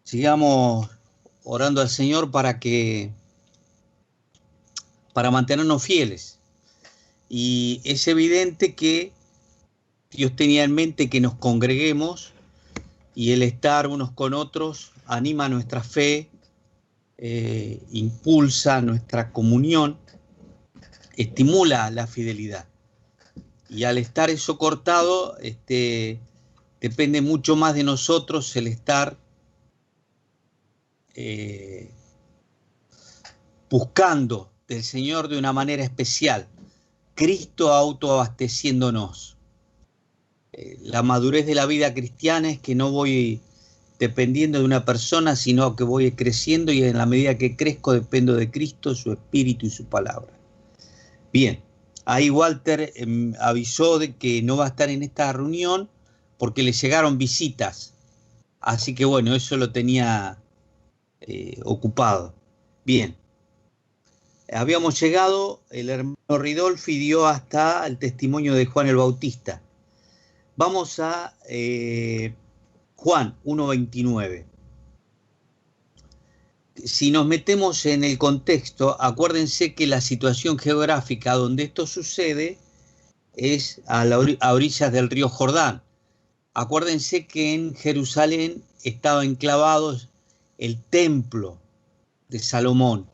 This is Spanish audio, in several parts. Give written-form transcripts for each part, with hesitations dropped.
sigamos orando al Señor para mantenernos fieles. Y es evidente que Dios tenía en mente que nos congreguemos y el estar unos con otros anima nuestra fe, impulsa nuestra comunión, estimula la fidelidad. Y al estar eso cortado, depende mucho más de nosotros el estar buscando del Señor de una manera especial, Cristo autoabasteciéndonos. La madurez de la vida cristiana es que no voy dependiendo de una persona, sino que voy creciendo y en la medida que crezco dependo de Cristo, su Espíritu y su palabra. Bien, ahí Walter avisó de que no va a estar en esta reunión porque le llegaron visitas, así que bueno, eso lo tenía ocupado. Bien, habíamos llegado, el hermano Ridolfi dio hasta el testimonio de Juan el Bautista. Vamos a Juan 1:29. Si nos metemos en el contexto, acuérdense que la situación geográfica donde esto sucede es a orillas del río Jordán. Acuérdense que en Jerusalén estaba enclavado el templo de Salomón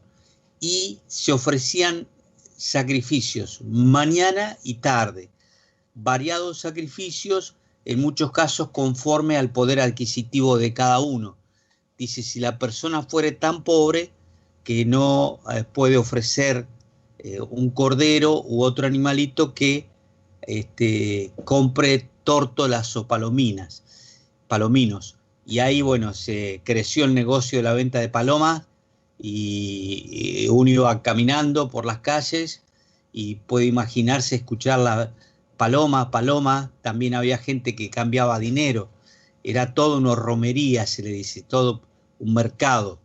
y se ofrecían sacrificios mañana y tarde, variados sacrificios, en muchos casos conforme al poder adquisitivo de cada uno. Dice, si la persona fuere tan pobre que no puede ofrecer un cordero u otro animalito, que compre tórtolas o palominos. Y ahí, bueno, se creció el negocio de la venta de palomas y uno iba caminando por las calles y puede imaginarse escuchar la paloma, también había gente que cambiaba dinero, era todo una romería, se le dice, todo un mercado.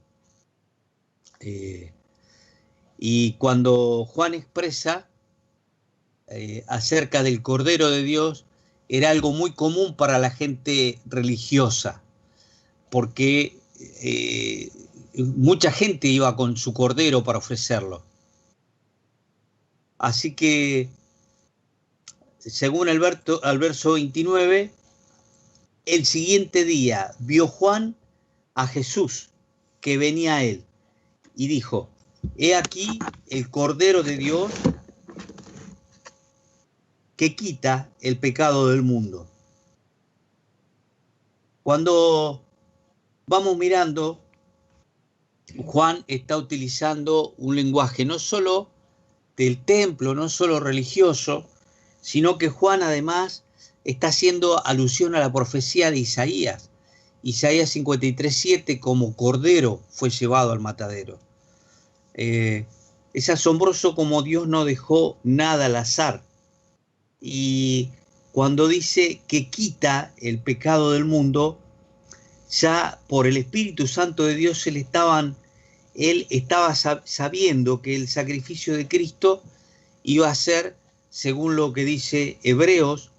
Y cuando Juan expresa acerca del Cordero de Dios, era algo muy común para la gente religiosa, porque mucha gente iba con su cordero para ofrecerlo. Así que, según el verso 29, el siguiente día vio Juan a Jesús que venía a él y dijo, he aquí el Cordero de Dios que quita el pecado del mundo. Cuando vamos mirando, Juan está utilizando un lenguaje no solo del templo, no solo religioso, sino que Juan además está haciendo alusión a la profecía de Isaías. Isaías 53:7, como cordero fue llevado al matadero. Es asombroso como Dios no dejó nada al azar. Y cuando dice que quita el pecado del mundo, ya por el Espíritu Santo de Dios él estaba sabiendo que el sacrificio de Cristo iba a ser, según lo que dice Hebreos,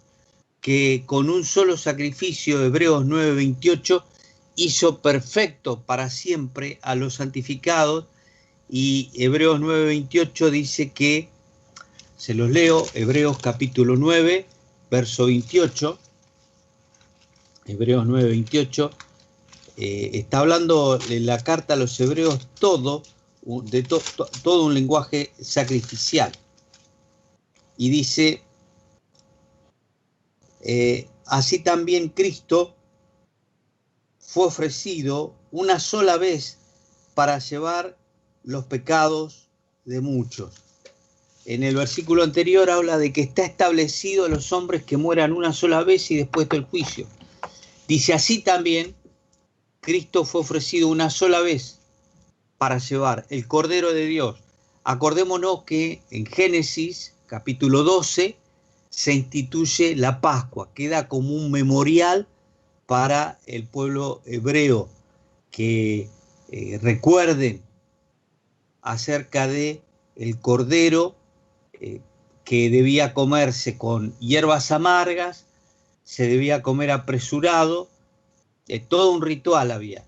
que con un solo sacrificio, Hebreos 9:28, hizo perfecto para siempre a los santificados, y Hebreos 9:28 dice que, se los leo, Hebreos capítulo 9, verso 28, Hebreos 9:28, está hablando de la carta a los hebreos todo un lenguaje sacrificial. Y dice, así también Cristo fue ofrecido una sola vez para llevar los pecados de muchos. En el versículo anterior habla de que está establecido a los hombres que mueran una sola vez y después del juicio. Dice, así también Cristo fue ofrecido una sola vez para llevar el Cordero de Dios. Acordémonos que en Génesis capítulo 12 se instituye la Pascua, queda como un memorial para el pueblo hebreo, que recuerden acerca de el Cordero que debía comerse con hierbas amargas, se debía comer apresurado, todo un ritual había.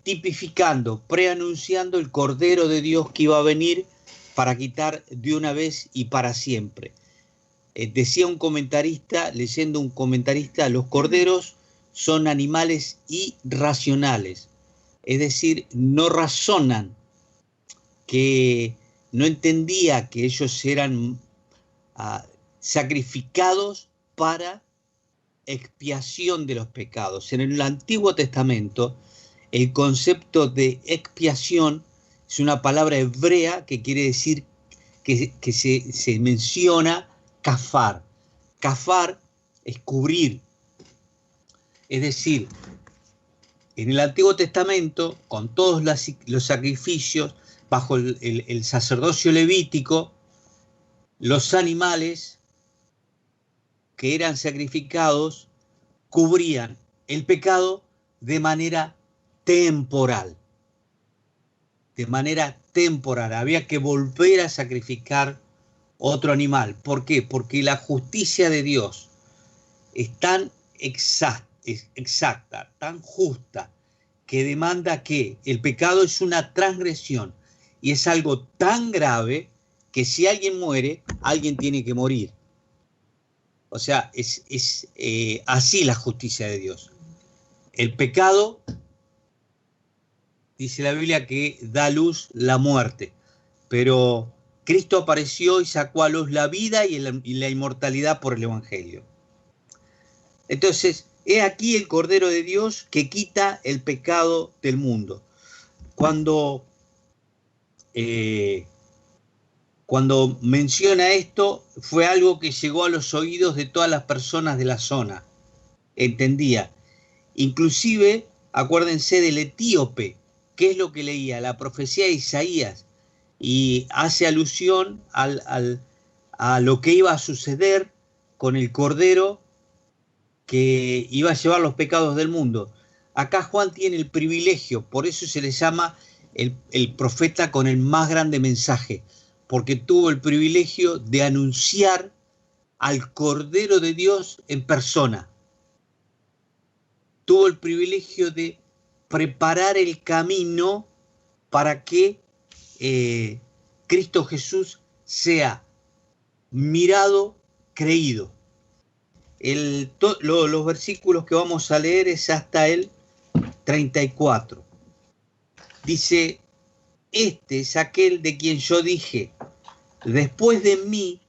tipificando, preanunciando el Cordero de Dios que iba a venir para quitar de una vez y para siempre. Decía un comentarista, leyendo un comentarista, los corderos son animales irracionales, es decir, no razonan, que no entendía que ellos eran sacrificados para expiación de los pecados. En el Antiguo Testamento, el concepto de expiación es una palabra hebrea que quiere decir que se menciona kafar. Kafar es cubrir. Es decir, en el Antiguo Testamento, con todos los sacrificios, bajo el sacerdocio levítico, los animales que eran sacrificados cubrían el pecado de manera temporal. De manera temporal. Había que volver a sacrificar otro animal. ¿Por qué? Porque la justicia de Dios es tan exacta, tan justa, que demanda que el pecado es una transgresión y es algo tan grave que si alguien muere, alguien tiene que morir. O sea, es así la justicia de Dios. El pecado, dice la Biblia, que da a luz la muerte, pero Cristo apareció y sacó a luz la vida y la inmortalidad por el Evangelio. Entonces, he aquí el Cordero de Dios que quita el pecado del mundo. Cuando menciona esto, fue algo que llegó a los oídos de todas las personas de la zona. Entendía. Inclusive, acuérdense del etíope. ¿Qué es lo que leía? La profecía de Isaías. Y hace alusión a lo que iba a suceder con el Cordero que iba a llevar los pecados del mundo. Acá Juan tiene el privilegio, por eso se le llama el profeta con el más grande mensaje, porque tuvo el privilegio de anunciar al Cordero de Dios en persona. Tuvo el privilegio de preparar el camino para que Cristo Jesús sea mirado, creído. Los versículos que vamos a leer es hasta el 34. Dice, este es aquel de quien yo dije, después de mí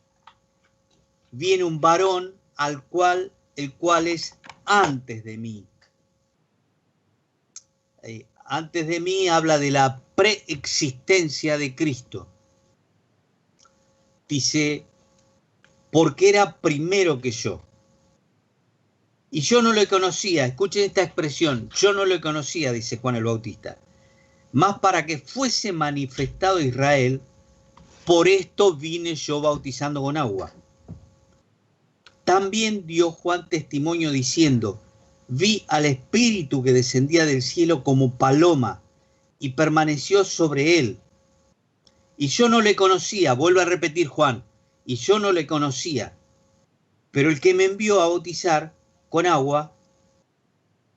viene un varón el cual es antes de mí. Antes de mí habla de la preexistencia de Cristo. Dice, porque era primero que yo. Y yo no lo conocía, escuchen esta expresión, yo no lo conocía, dice Juan el Bautista, más para que fuese manifestado Israel, por esto vine yo bautizando con agua. También dio Juan testimonio diciendo, vi al Espíritu que descendía del cielo como paloma y permaneció sobre él. Y yo no le conocía, vuelve a repetir Juan, y yo no le conocía, pero el que me envió a bautizar con agua,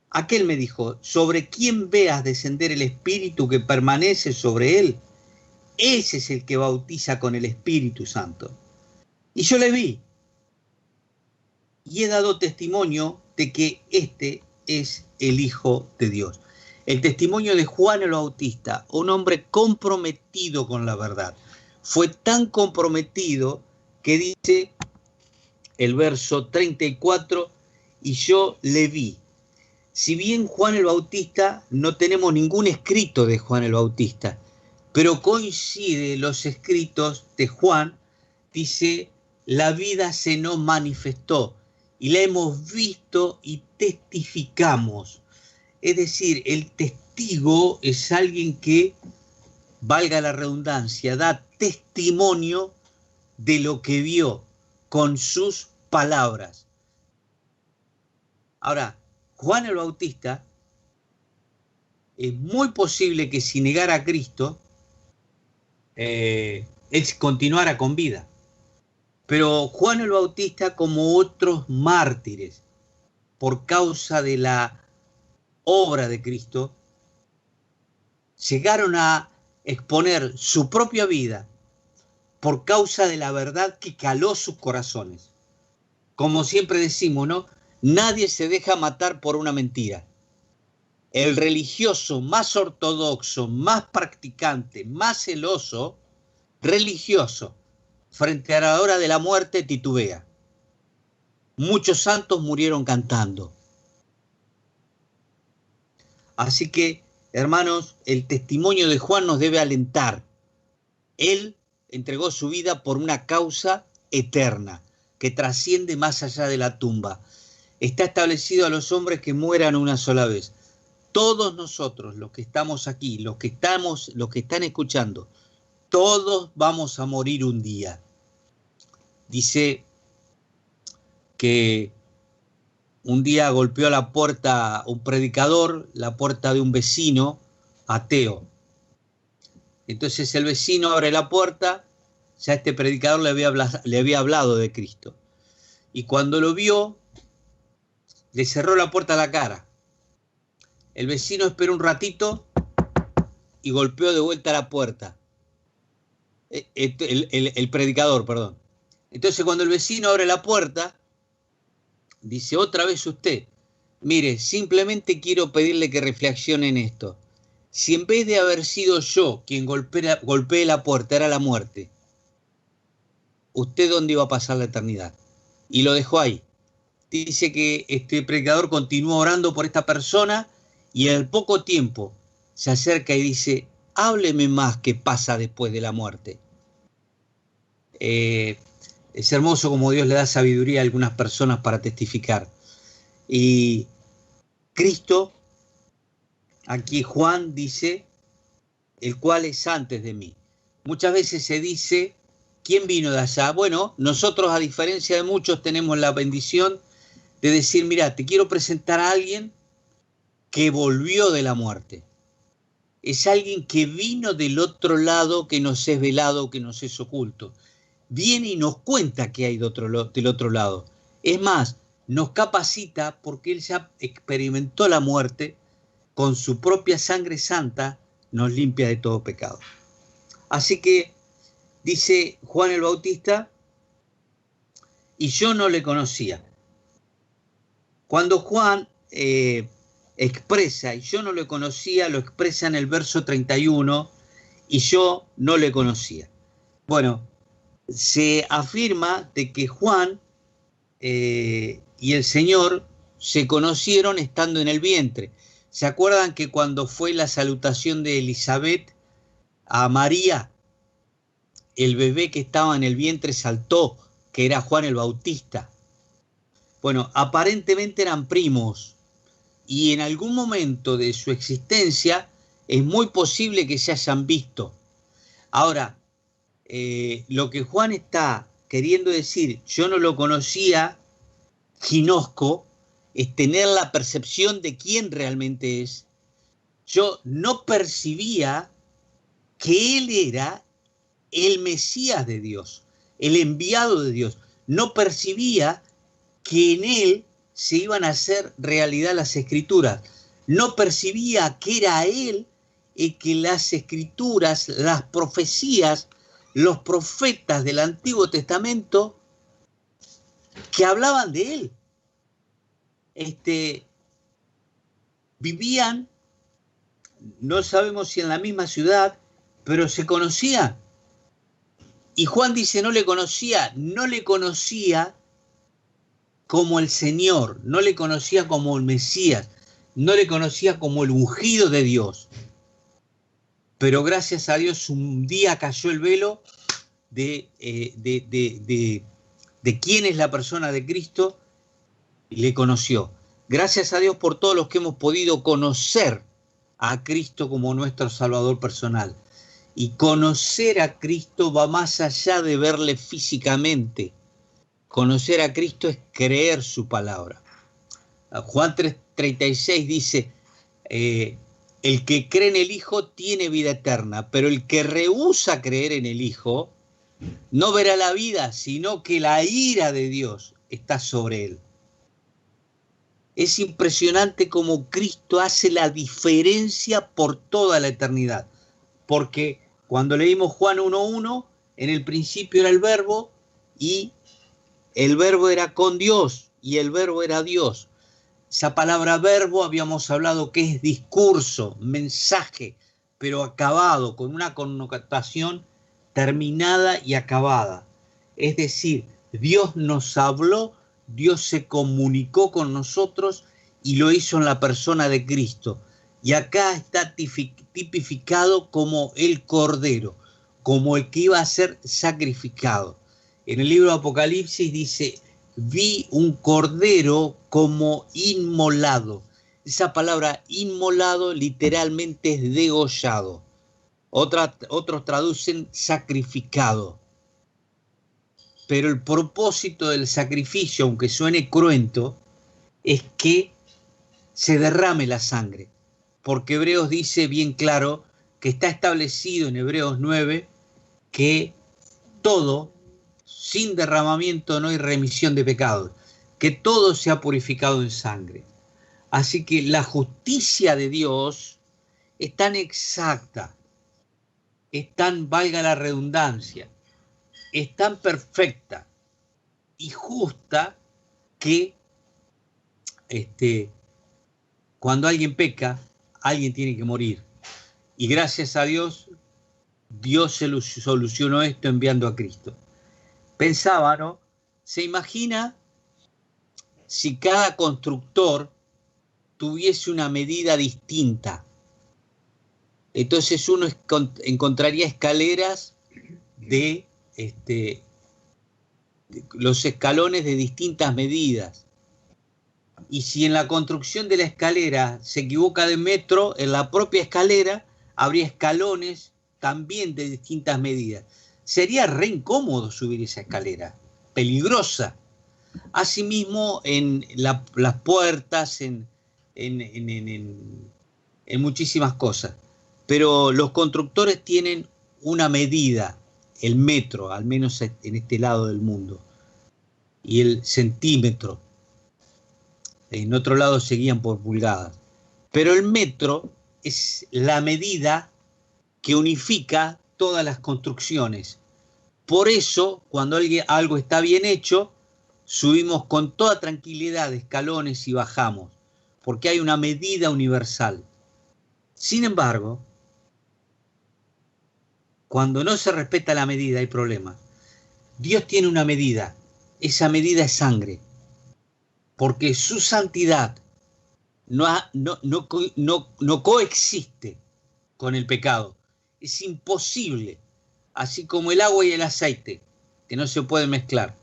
aquel me dijo, sobre quien veas descender el Espíritu que permanece sobre él, ese es el que bautiza con el Espíritu Santo. Y yo le vi, y he dado testimonio de que este es el Hijo de Dios. El testimonio de Juan el Bautista, un hombre comprometido con la verdad. Fue tan comprometido que dice el verso 34, y yo le vi. Si bien Juan el Bautista, no tenemos ningún escrito de Juan el Bautista, pero coincide los escritos de Juan, dice, la vida se nos manifestó y la hemos visto y testificamos. Es decir, el testigo es alguien que, valga la redundancia, da testimonio de lo que vio con sus palabras. Ahora, Juan el Bautista, es muy posible que si negara a Cristo, él continuara con vida. Pero Juan el Bautista, como otros mártires, por causa de la obra de Cristo, llegaron a exponer su propia vida por causa de la verdad que caló sus corazones. Como siempre decimos, ¿no? Nadie se deja matar por una mentira. El religioso más ortodoxo, más practicante, más celoso, religioso, frente a la hora de la muerte titubea. Muchos santos murieron cantando. Así que, hermanos, el testimonio de Juan nos debe alentar. Él entregó su vida por una causa eterna, que trasciende más allá de la tumba. Está establecido a los hombres que mueran una sola vez. Todos nosotros, los que estamos aquí, los que están escuchando, todos vamos a morir un día. Dice que un día golpeó a la puerta un predicador, la puerta de un vecino ateo. Entonces el vecino abre la puerta, ya este predicador le había hablado de Cristo. Y cuando lo vio, le cerró la puerta a la cara. El vecino esperó un ratito y golpeó de vuelta la puerta. El predicador, perdón. Entonces cuando el vecino abre la puerta, dice, otra vez usted. Mire, simplemente quiero pedirle que reflexione en esto. Si en vez de haber sido yo quien golpeé la puerta, era la muerte, ¿usted dónde iba a pasar la eternidad? Y lo dejó ahí. Dice que este predicador continúa orando por esta persona y al poco tiempo se acerca y dice, hábleme más qué pasa después de la muerte. Es hermoso como Dios le da sabiduría a algunas personas para testificar. Y Cristo, aquí Juan dice, el cual es antes de mí. Muchas veces se dice, ¿quién vino de allá? Bueno, nosotros a diferencia de muchos tenemos la bendición de decir, mira, te quiero presentar a alguien que volvió de la muerte. Es alguien que vino del otro lado, que nos es velado, que nos es oculto. Viene y nos cuenta qué hay del otro lado. Es más, nos capacita porque él ya experimentó la muerte, con su propia sangre santa nos limpia de todo pecado. Así que dice Juan el Bautista, y yo no le conocía. Cuando Juan expresa, y yo no le conocía, lo expresa en el verso 31, y yo no le conocía. Bueno, se afirma de que Juan y el Señor se conocieron estando en el vientre. ¿Se acuerdan que cuando fue la salutación de Elizabeth a María, el bebé que estaba en el vientre saltó, que era Juan el Bautista? Bueno, aparentemente eran primos y en algún momento de su existencia es muy posible que se hayan visto. Ahora, lo que Juan está queriendo decir, yo no lo conocía, ginosco, es tener la percepción de quién realmente es. Yo no percibía que él era el Mesías de Dios, el enviado de Dios. No percibía que en él se iban a hacer realidad las escrituras. No percibía que era él el que las escrituras, las profecías, los profetas del Antiguo Testamento que hablaban de él. Vivían, no sabemos si en la misma ciudad, pero se conocían. Y Juan dice, no le conocía como el Señor, no le conocía como el Mesías, no le conocía como el ungido de Dios. Pero gracias a Dios un día cayó el velo de quién es la persona de Cristo y le conoció. Gracias a Dios por todos los que hemos podido conocer a Cristo como nuestro Salvador personal. Y conocer a Cristo va más allá de verle físicamente. Conocer a Cristo es creer su palabra. Juan 3:36 dice, el que cree en el Hijo tiene vida eterna, pero el que rehúsa creer en el Hijo no verá la vida, sino que la ira de Dios está sobre él. Es impresionante cómo Cristo hace la diferencia por toda la eternidad. Porque cuando leímos Juan 1:1, en el principio era el Verbo, y el Verbo era con Dios, y el Verbo era Dios. Esa palabra verbo habíamos hablado que es discurso, mensaje, pero acabado, con una connotación terminada y acabada. Es decir, Dios nos habló, Dios se comunicó con nosotros y lo hizo en la persona de Cristo. Y acá está tipificado como el Cordero, como el que iba a ser sacrificado. En el libro de Apocalipsis dice: vi un cordero como inmolado. Esa palabra inmolado literalmente es degollado. Otros traducen sacrificado. Pero el propósito del sacrificio, aunque suene cruento, es que se derrame la sangre. Porque Hebreos dice bien claro que está establecido en Hebreos 9 que todo, sin derramamiento no hay remisión de pecados, que todo sea purificado en sangre. Así que la justicia de Dios es tan exacta, es tan, valga la redundancia, es tan perfecta y justa que cuando alguien peca, alguien tiene que morir. Y gracias a Dios, Dios se solucionó esto enviando a Cristo. Pensaba, ¿no? ¿Se imagina si cada constructor tuviese una medida distinta? Entonces uno encontraría escaleras de los escalones de distintas medidas. Y si en la construcción de la escalera se equivoca de metro, en la propia escalera habría escalones también de distintas medidas. Sería re incómodo subir esa escalera, peligrosa. Asimismo, en las puertas, en muchísimas cosas. Pero los constructores tienen una medida, el metro, al menos en este lado del mundo, y el centímetro. En otro lado se guían por pulgadas. Pero el metro es la medida que unifica todas las construcciones. Por eso, cuando algo está bien hecho, subimos con toda tranquilidad escalones y bajamos, porque hay una medida universal. Sin embargo, cuando no se respeta la medida hay problema. Dios tiene una medida, esa medida es sangre, porque su santidad no coexiste con el pecado. Es imposible, así como el agua y el aceite, que no se pueden mezclar.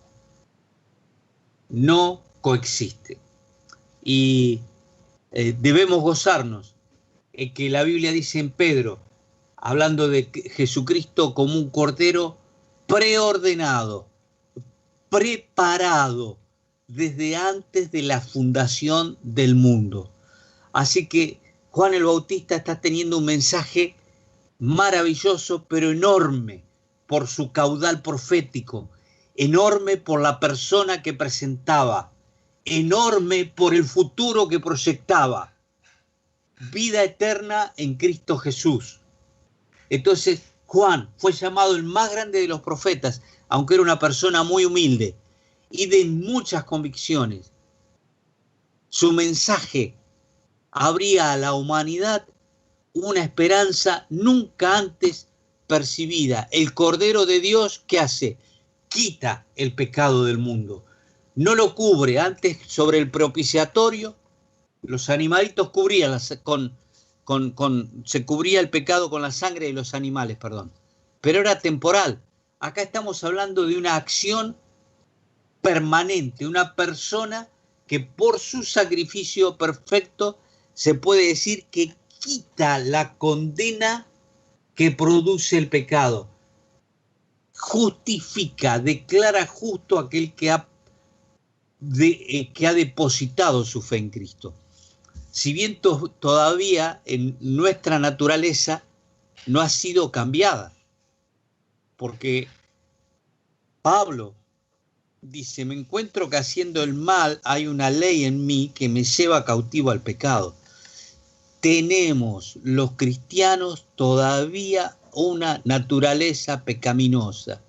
No coexiste. Y debemos gozarnos en que la Biblia dice en Pedro, hablando de Jesucristo como un cordero preordenado, preparado desde antes de la fundación del mundo. Así que Juan el Bautista está teniendo un mensaje maravilloso, pero enorme por su caudal profético, enorme por la persona que presentaba, enorme por el futuro que proyectaba. Vida eterna en Cristo Jesús. Entonces Juan fue llamado el más grande de los profetas, aunque era una persona muy humilde y de muchas convicciones. Su mensaje abría a la humanidad una esperanza nunca antes percibida. El Cordero de Dios, ¿qué hace? Quita el pecado del mundo. No lo cubre. Antes, sobre el propiciatorio, los animalitos cubrían se cubría el pecado con la sangre de los animales, perdón. Pero era temporal. Acá estamos hablando de una acción permanente, una persona que por su sacrificio perfecto se puede decir que quita la condena que produce el pecado. Justifica, declara justo aquel que ha depositado su fe en Cristo. Si bien todavía en nuestra naturaleza no ha sido cambiada, porque Pablo dice, me encuentro que haciendo el mal hay una ley en mí que me lleva cautivo al pecado. Tenemos los cristianos todavía una naturaleza pecaminosa,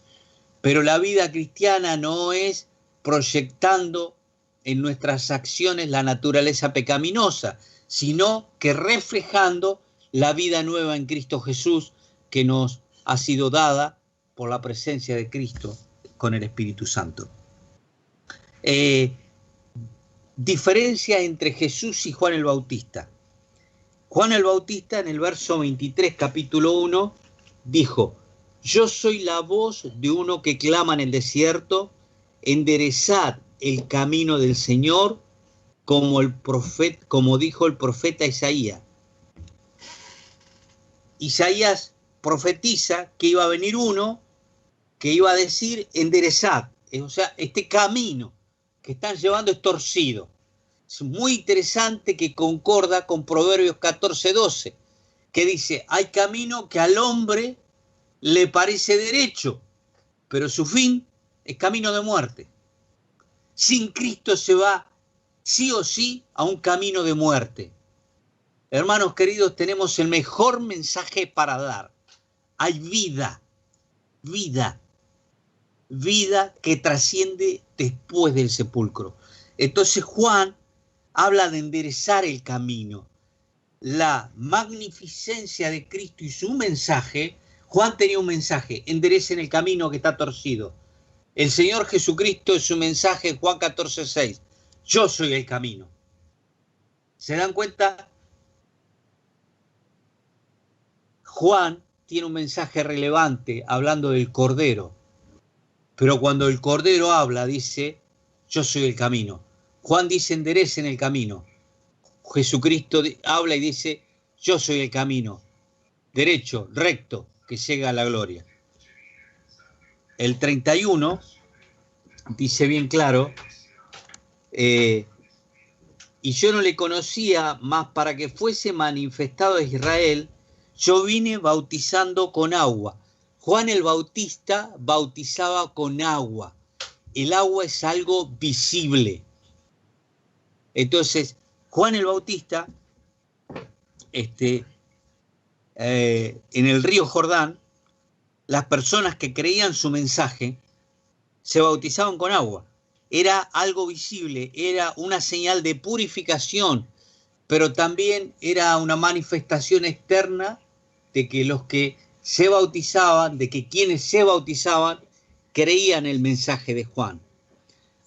pero la vida cristiana no es proyectando en nuestras acciones la naturaleza pecaminosa, sino que reflejando la vida nueva en Cristo Jesús que nos ha sido dada por la presencia de Cristo con el Espíritu Santo. Diferencia entre Jesús y Juan el Bautista. Juan el Bautista en el verso 23, capítulo 1, dijo, yo soy la voz de uno que clama en el desierto, enderezad el camino del Señor, como dijo el profeta Isaías. Isaías profetiza que iba a venir uno que iba a decir enderezad, o sea, este camino que están llevando es torcido. Es muy interesante que concorda con Proverbios 14:12, que dice, hay camino que al hombre le parece derecho, pero su fin es camino de muerte. Sin Cristo se va sí o sí a un camino de muerte. Hermanos queridos, tenemos el mejor mensaje para dar. Hay vida, vida, vida que trasciende después del sepulcro. Entonces Juan habla de enderezar el camino. La magnificencia de Cristo y su mensaje, Juan tenía un mensaje, enderecen el camino que está torcido. El Señor Jesucristo en su mensaje, Juan 14:6, yo soy el camino. ¿Se dan cuenta? Juan tiene un mensaje relevante hablando del Cordero, pero cuando el Cordero habla, dice, yo soy el camino. Juan dice, enderecen el camino. Jesucristo habla y dice, yo soy el camino, derecho, recto, que llega a la gloria. El 31 dice bien claro, y yo no le conocía, más para que fuese manifestado a Israel, yo vine bautizando con agua. Juan el Bautista bautizaba con agua. El agua es algo visible. Entonces, Juan el Bautista, en el río Jordán, las personas que creían su mensaje se bautizaban con agua. Era algo visible, era una señal de purificación, pero también era una manifestación externa de que los que se bautizaban, de que quienes se bautizaban, creían el mensaje de Juan.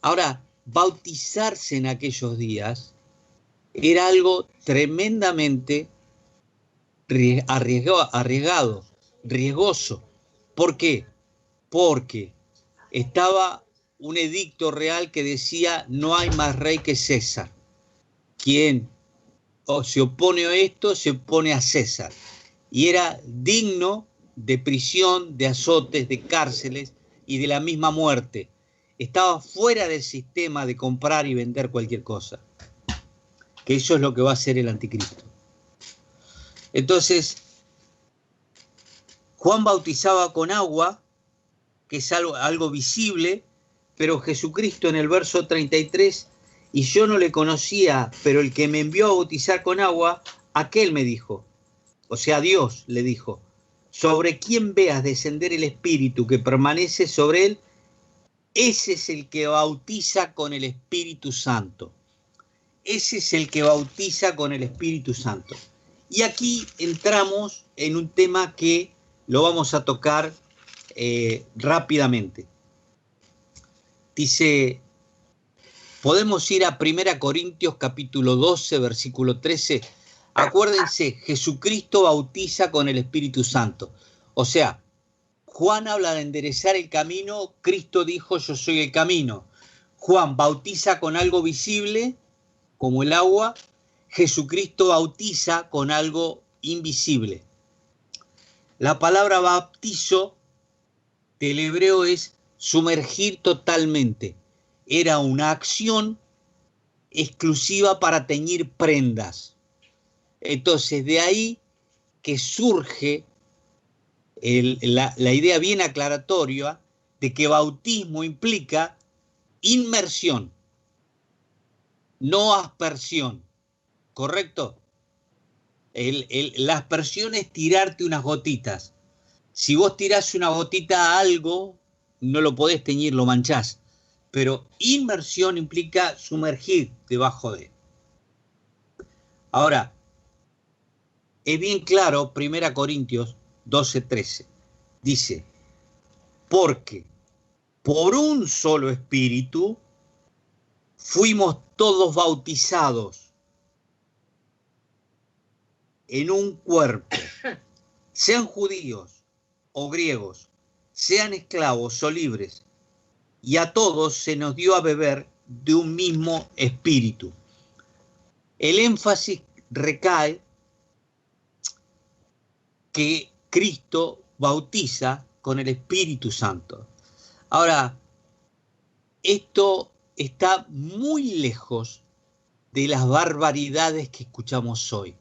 Ahora, bautizarse en aquellos días era algo tremendamente arriesgado, riesgoso. ¿Por qué? Porque estaba un edicto real que decía no hay más rey que César. Quien se opone a esto, se opone a César. Y era digno de prisión, de azotes, de cárceles y de la misma muerte. Estaba fuera del sistema de comprar y vender cualquier cosa. Que eso es lo que va a hacer el anticristo. Entonces, Juan bautizaba con agua, que es algo visible, pero Jesucristo en el verso 33, y yo no le conocía, pero el que me envió a bautizar con agua, aquel me dijo, o sea, Dios le dijo, sobre quien veas descender el Espíritu que permanece sobre él, ese es el que bautiza con el Espíritu Santo. Ese es el que bautiza con el Espíritu Santo. Y aquí entramos en un tema que lo vamos a tocar rápidamente. Dice, podemos ir a 1 Corintios capítulo 12, versículo 13. Acuérdense, Jesucristo bautiza con el Espíritu Santo. O sea, Juan habla de enderezar el camino, Cristo dijo, yo soy el camino. Juan bautiza con algo visible, como el agua, Jesucristo bautiza con algo invisible. La palabra bautizo del hebreo es sumergir totalmente. Era una acción exclusiva para teñir prendas. Entonces, de ahí que surge la idea bien aclaratoria de que bautismo implica inmersión, no aspersión, ¿correcto? La aspersión es tirarte unas gotitas. Si vos tirás una gotita a algo, no lo podés teñir, lo manchás. Pero inmersión implica sumergir debajo de. Ahora, es bien claro, 1 Corintios 12:13, dice, porque por un solo espíritu fuimos todos bautizados en un cuerpo, sean judíos o griegos, sean esclavos o libres, y a todos se nos dio a beber de un mismo espíritu. El énfasis recae que Cristo bautiza con el Espíritu Santo. Ahora, esto está muy lejos de las barbaridades que escuchamos hoy.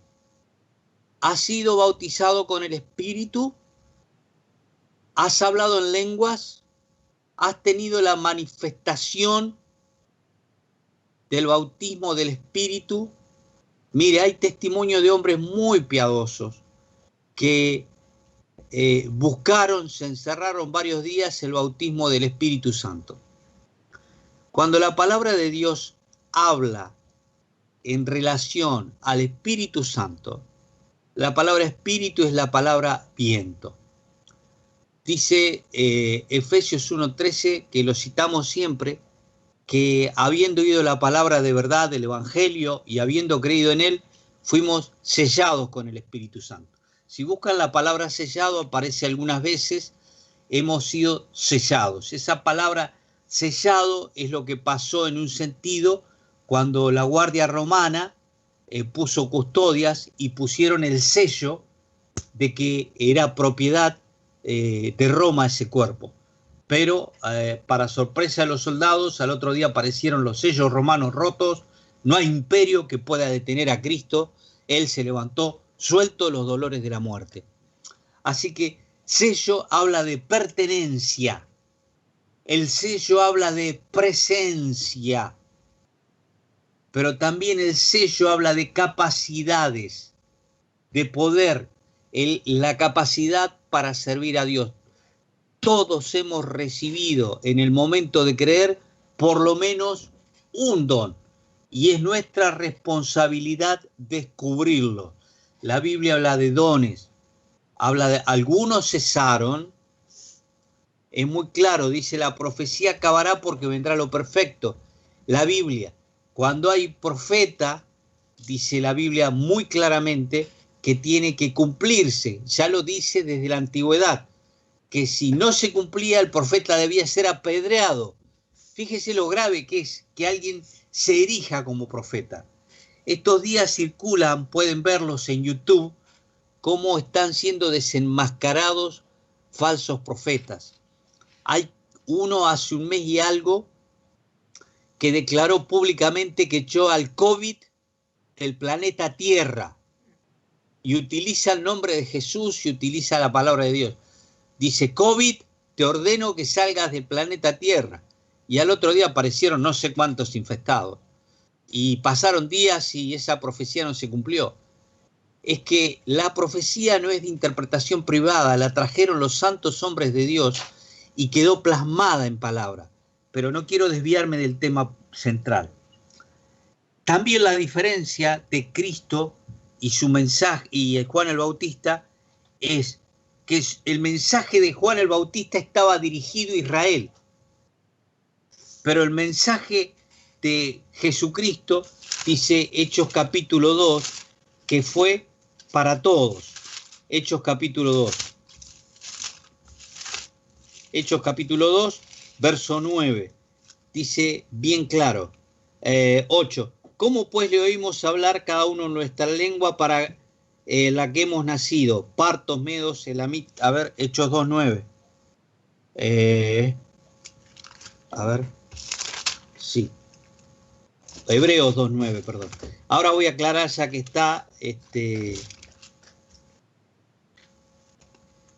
¿Has sido bautizado con el Espíritu? ¿Has hablado en lenguas? ¿Has tenido la manifestación del bautismo del Espíritu? Mire, hay testimonio de hombres muy piadosos que buscaron, se encerraron varios días el bautismo del Espíritu Santo. Cuando la palabra de Dios habla en relación al Espíritu Santo, la palabra espíritu es la palabra viento. Dice Efesios 1:13, que lo citamos siempre, que habiendo oído la palabra de verdad del Evangelio y habiendo creído en él, fuimos sellados con el Espíritu Santo. Si buscan la palabra sellado, aparece algunas veces, hemos sido sellados. Esa palabra sellado es lo que pasó en un sentido cuando la Guardia Romana puso custodias y pusieron el sello de que era propiedad de Roma ese cuerpo. Pero para sorpresa de los soldados, al otro día aparecieron los sellos romanos rotos, no hay imperio que pueda detener a Cristo, él se levantó suelto los dolores de la muerte. Así que sello habla de pertenencia, el sello habla de presencia, pero también el sello habla de capacidades, de poder, la capacidad para servir a Dios. Todos hemos recibido en el momento de creer por lo menos un don y es nuestra responsabilidad descubrirlo. La Biblia habla de dones, habla de algunos cesaron, es muy claro, dice la profecía acabará porque vendrá lo perfecto. La Biblia, cuando hay profeta, dice la Biblia muy claramente que tiene que cumplirse, ya lo dice desde la antigüedad, que si no se cumplía el profeta debía ser apedreado. Fíjese lo grave que es que alguien se erija como profeta. Estos días circulan, pueden verlos en YouTube, cómo están siendo desenmascarados falsos profetas. Hay uno hace un mes y algo que declaró públicamente que echó al COVID del planeta Tierra y utiliza el nombre de Jesús y utiliza la palabra de Dios. Dice, COVID, te ordeno que salgas del planeta Tierra. Y al otro día aparecieron no sé cuántos infectados. Y pasaron días y esa profecía no se cumplió. Es que la profecía no es de interpretación privada, la trajeron los santos hombres de Dios y quedó plasmada en palabra. Pero no quiero desviarme del tema central. También la diferencia de Cristo y su mensaje y Juan el Bautista es que el mensaje de Juan el Bautista estaba dirigido a Israel, pero el mensaje de Jesucristo, dice Hechos capítulo 2, que fue para todos. Hechos capítulo 2. Hechos capítulo 2, verso 9. Dice bien claro, 8. ¿Cómo pues le oímos hablar cada uno en nuestra lengua para la que hemos nacido? Partos, medos, elamitas. A ver, Hechos 2:9. A ver. Sí. Hebreos 2:9, perdón. Ahora voy a aclarar ya que está.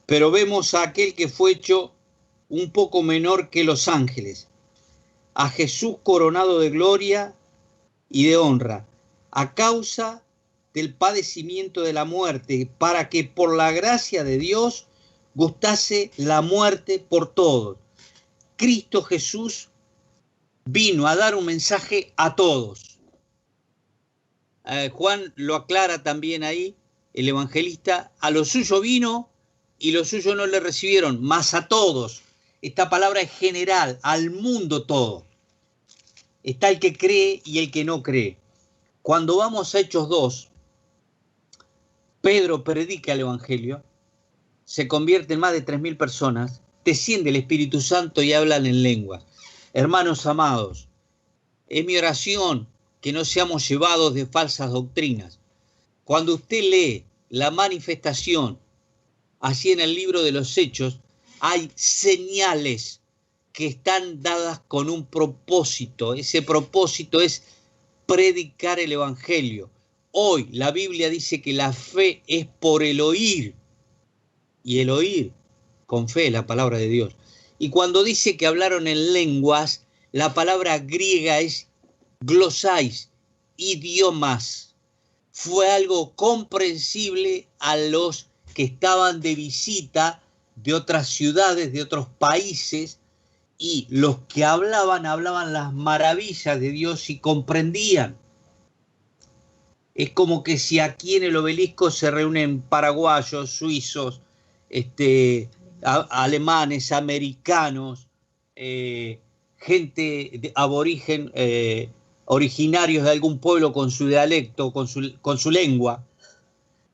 Pero vemos a aquel que fue hecho un poco menor que los ángeles, a Jesús coronado de gloria y de honra, a causa del padecimiento de la muerte, para que por la gracia de Dios gustase la muerte por todos. Cristo Jesús vino a dar un mensaje a todos. Juan lo aclara también ahí, el evangelista, a lo suyo vino y los suyos no le recibieron, mas a todos. Esta palabra es general, al mundo todo. Está el que cree y el que no cree. Cuando vamos a Hechos 2, Pedro predica el evangelio, se convierten más de 3.000 personas, desciende el Espíritu Santo y hablan en lenguas. Hermanos amados, es mi oración que no seamos llevados de falsas doctrinas. Cuando usted lee la manifestación, así en el libro de los Hechos, hay señales que están dadas con un propósito. Ese propósito es predicar el evangelio. Hoy la Biblia dice que la fe es por el oír, y el oír con fe es la palabra de Dios. Y cuando dice que hablaron en lenguas, la palabra griega es glosais, idiomas. Fue algo comprensible a los que estaban de visita de otras ciudades, de otros países, y los que hablaban las maravillas de Dios y comprendían. Es como que si aquí en el Obelisco se reúnen paraguayos, suizos, alemanes, americanos, gente de aborigen, originarios de algún pueblo con su dialecto, con su lengua,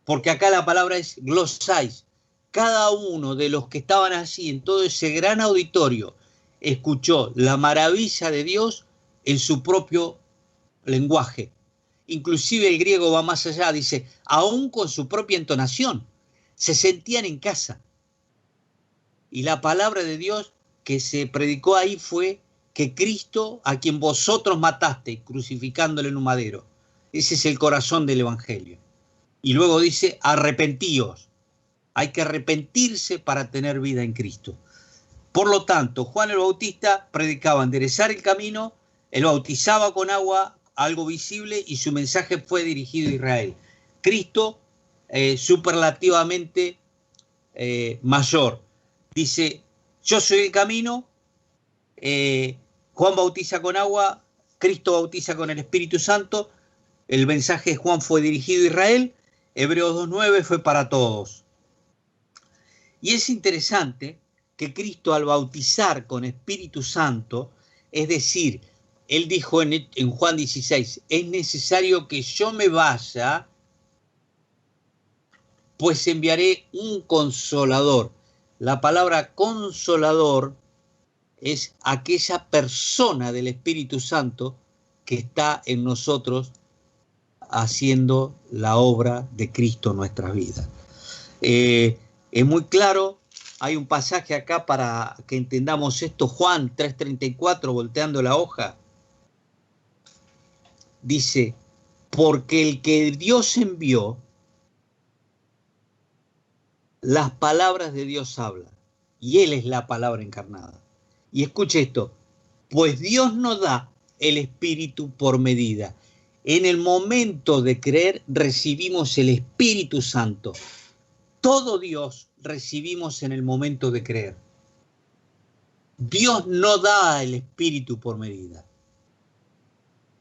porque acá la palabra es glosais. Cada uno de los que estaban allí en todo ese gran auditorio escuchó la maravilla de Dios en su propio lenguaje. Inclusive el griego va más allá, dice, aún con su propia entonación, se sentían en casa. Y la palabra de Dios que se predicó ahí fue que Cristo, a quien vosotros matasteis, crucificándole en un madero. Ese es el corazón del evangelio. Y luego dice, arrepentíos. Hay que arrepentirse para tener vida en Cristo. Por lo tanto, Juan el Bautista predicaba enderezar el camino, él bautizaba con agua, algo visible, y su mensaje fue dirigido a Israel. Cristo, superlativamente mayor, dice, yo soy el camino, Juan bautiza con agua, Cristo bautiza con el Espíritu Santo, el mensaje de Juan fue dirigido a Israel, Hebreos 2:9 fue para todos. Y es interesante que Cristo al bautizar con Espíritu Santo, es decir, él dijo en Juan 16, es necesario que yo me vaya, pues enviaré un consolador. La palabra consolador es aquella persona del Espíritu Santo que está en nosotros haciendo la obra de Cristo en nuestras vidas. Es muy claro, hay un pasaje acá para que entendamos esto, Juan 3:34, volteando la hoja. Dice, porque el que Dios envió, las palabras de Dios hablan, y Él es la palabra encarnada. Y escuche esto, pues Dios nos da el Espíritu por medida. En el momento de creer recibimos el Espíritu Santo. Todo Dios recibimos en el momento de creer. Dios no da el Espíritu por medida.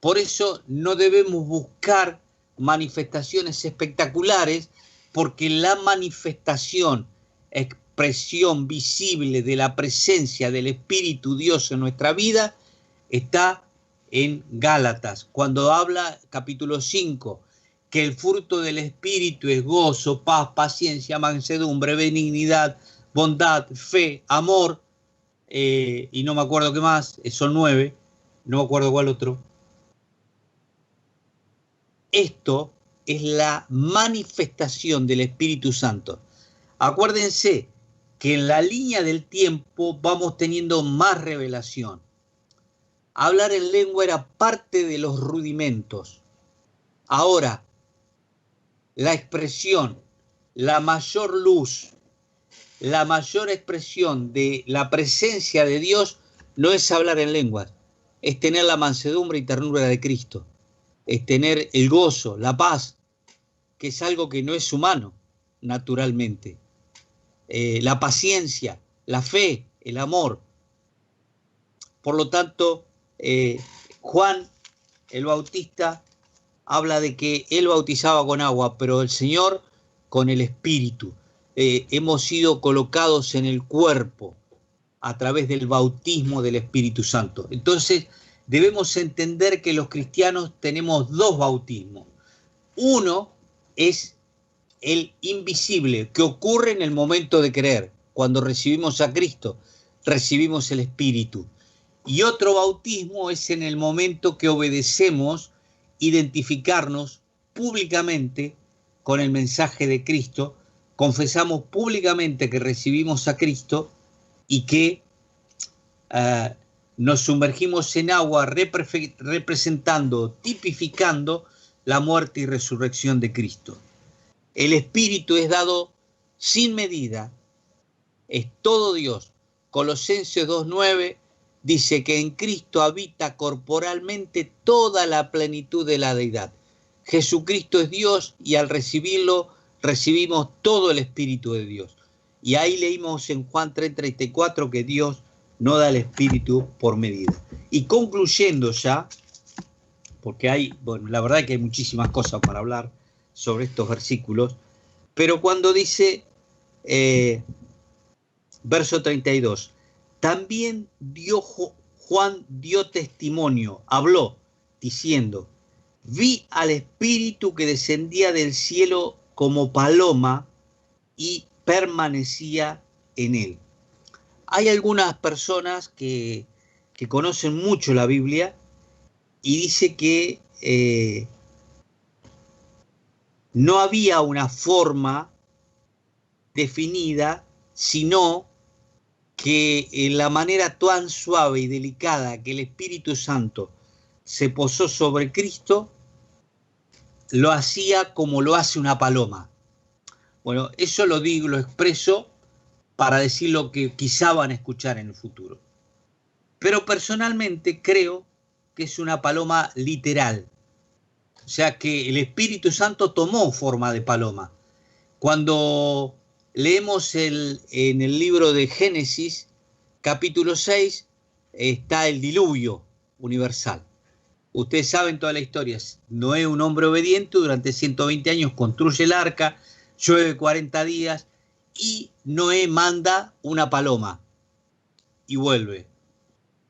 Por eso no debemos buscar manifestaciones espectaculares, porque la manifestación, expresión visible de la presencia del Espíritu Dios en nuestra vida está en Gálatas, cuando habla, capítulo 5, que el fruto del Espíritu es gozo, paz, paciencia, mansedumbre, benignidad, bondad, fe, amor, y no me acuerdo qué más, son 9, no me acuerdo cuál otro. Esto es la manifestación del Espíritu Santo. Acuérdense que en la línea del tiempo vamos teniendo más revelación. Hablar en lengua era parte de los rudimentos. Ahora, la expresión, la mayor luz, la mayor expresión de la presencia de Dios no es hablar en lenguas, es tener la mansedumbre y ternura de Cristo, es tener el gozo, la paz, que es algo que no es humano, naturalmente. La paciencia, la fe, el amor. Por lo tanto, Juan el Bautista habla de que él bautizaba con agua, pero el Señor con el Espíritu. Hemos sido colocados en el cuerpo a través del bautismo del Espíritu Santo. Entonces, debemos entender que los cristianos tenemos dos bautismos. Uno es el invisible, que ocurre en el momento de creer. Cuando recibimos a Cristo, recibimos el Espíritu. Y otro bautismo es en el momento que obedecemos, identificarnos públicamente con el mensaje de Cristo, confesamos públicamente que recibimos a Cristo y que nos sumergimos en agua representando, tipificando la muerte y resurrección de Cristo. El Espíritu es dado sin medida, es todo Dios. Colosenses 2:9 dice que en Cristo habita corporalmente toda la plenitud de la deidad. Jesucristo es Dios y al recibirlo recibimos todo el Espíritu de Dios. Y ahí leímos en Juan 3:34 que Dios no da el Espíritu por medida. Y concluyendo ya, porque la verdad es que hay muchísimas cosas para hablar sobre estos versículos, pero cuando dice, verso 32, también Juan dio testimonio, habló, diciendo, vi al Espíritu que descendía del cielo como paloma y permanecía en él. Hay algunas personas que conocen mucho la Biblia y dice que no había una forma definida, sino que en la manera tan suave y delicada que el Espíritu Santo se posó sobre Cristo, lo hacía como lo hace una paloma. Bueno, eso lo digo, lo expreso para decir lo que quizá van a escuchar en el futuro. Pero personalmente creo que es una paloma literal. O sea que el Espíritu Santo tomó forma de paloma. Cuando leemos en el libro de Génesis, capítulo 6, está el diluvio universal. Ustedes saben toda la historia. Noé, un hombre obediente, durante 120 años construye el arca, llueve 40 días y Noé manda una paloma y vuelve.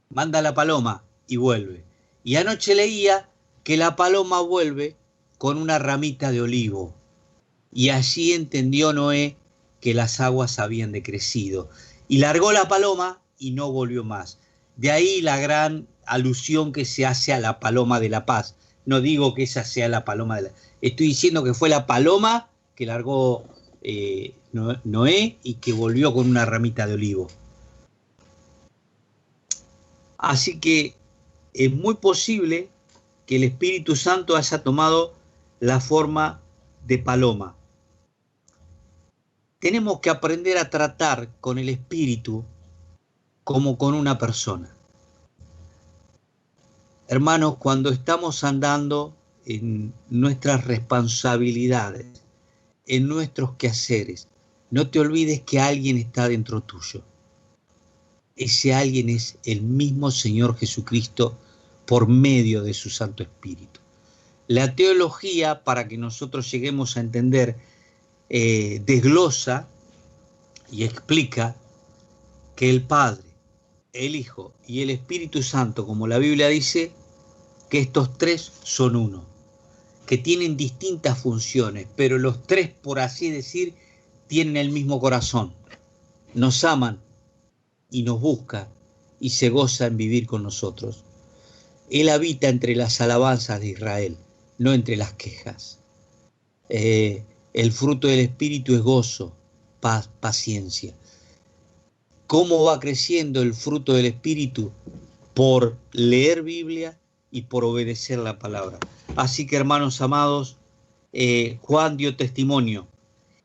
Manda la paloma y vuelve. Y anoche leía que la paloma vuelve con una ramita de olivo. Y allí entendió Noé que las aguas habían decrecido. Y largó la paloma y no volvió más. De ahí la gran alusión que se hace a la paloma de la paz. No digo que esa sea la paloma de la... Estoy diciendo que fue la paloma que largó Noé y que volvió con una ramita de olivo. Así que es muy posible que el Espíritu Santo haya tomado la forma de paloma. Tenemos que aprender a tratar con el Espíritu como con una persona. Hermanos, cuando estamos andando en nuestras responsabilidades, en nuestros quehaceres, no te olvides que alguien está dentro tuyo. Ese alguien es el mismo Señor Jesucristo por medio de su Santo Espíritu. La teología, para que nosotros lleguemos a entender, desglosa y explica que el Padre, el Hijo y el Espíritu Santo, como la Biblia dice, que estos tres son uno, que tienen distintas funciones, pero los tres, por así decir, tienen el mismo corazón. Nos aman y nos busca y se goza en vivir con nosotros. Él habita entre las alabanzas de Israel, no entre las quejas. El fruto del Espíritu es gozo, paz, paciencia. ¿Cómo va creciendo el fruto del Espíritu? Por leer Biblia y por obedecer la palabra. Así que, hermanos amados, Juan dio testimonio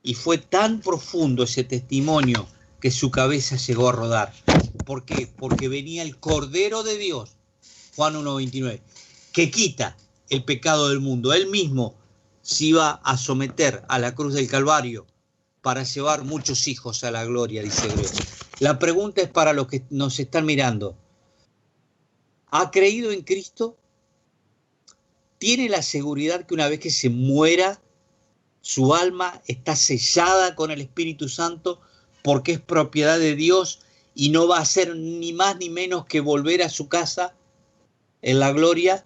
y fue tan profundo ese testimonio que su cabeza llegó a rodar. ¿Por qué? Porque venía el Cordero de Dios Juan 1:29, que quita el pecado del mundo. Él mismo se iba a someter a la cruz del Calvario para llevar muchos hijos a la gloria, dice Hebreos. La pregunta es para los que nos están mirando. ¿Ha creído en Cristo? ¿Tiene la seguridad que una vez que se muera, su alma está sellada con el Espíritu Santo porque es propiedad de Dios y no va a hacer ni más ni menos que volver a su casa en la gloria?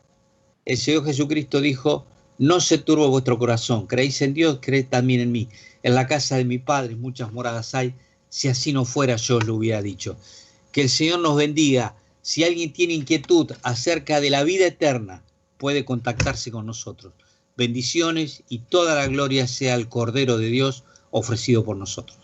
El Señor Jesucristo dijo: no se turbe vuestro corazón, creéis en Dios, creed también en mí. En la casa de mi Padre muchas moradas hay, si así no fuera yo os lo hubiera dicho. Que el Señor nos bendiga. Si alguien tiene inquietud acerca de la vida eterna, puede contactarse con nosotros. Bendiciones y toda la gloria sea al Cordero de Dios ofrecido por nosotros.